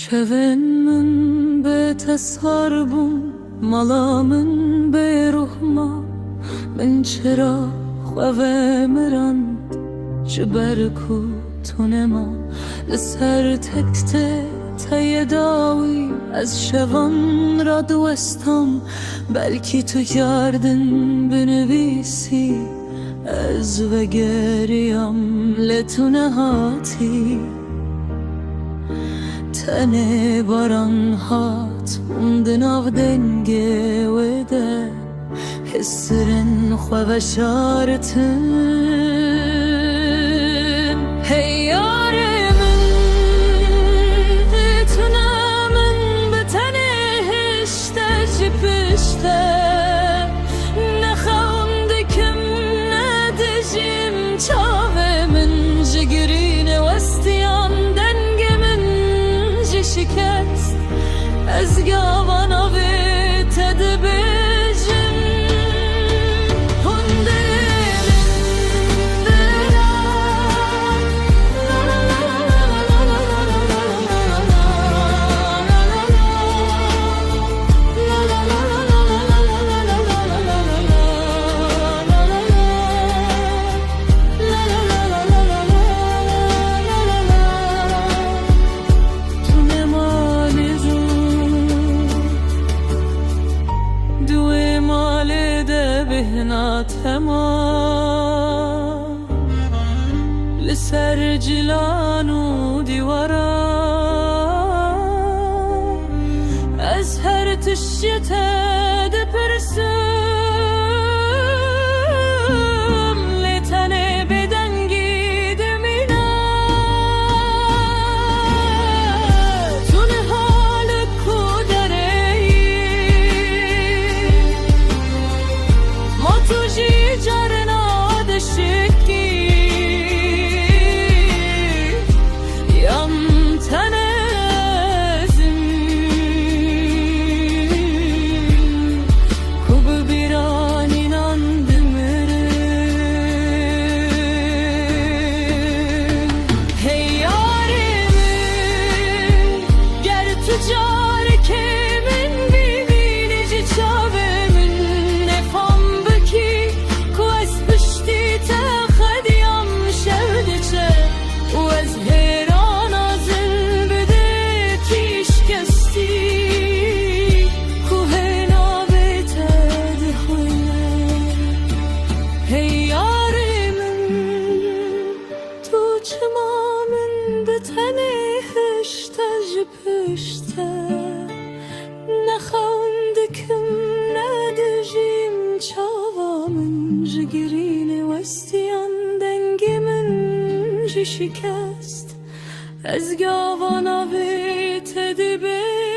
کون من به تسخر بون مالا من به روحما من چرا خواه مرند جبرکو تونما لسر تکته تای داوی از شوان را دوستم بلکی تو کردن بنویسی از وگریم لتونه هاتی تنه باران هات موندن آو دنگه و ده حسرن خواه شارتن هی یار من اتونه من به تنه هشته جی پشته نخونده کم ندجیم چاوه من جگرین وستیان دنگ من جی شکست از گاوان آوه تدبه تمام لسر جلان و دیوارا از هر تشیت دپرسم لتنه بدنگی دمینا تون حال کودره ما تو جی جارنا دشکی یم تنزم کوب بیرانی نندمرن هی یارم گر تو جار که من ببینی جی چاوه من نفهم بکی کو از پشتی تخدیم شود چه و از هیران آزن بده تیش کستی کوه نابتد خوینه هی یار من تو چما من به تنه هشته جی پشته نخونده کم ندجیم چاوا من جگرین وستیان دنگ من جی شکست از گاوانا به تدبه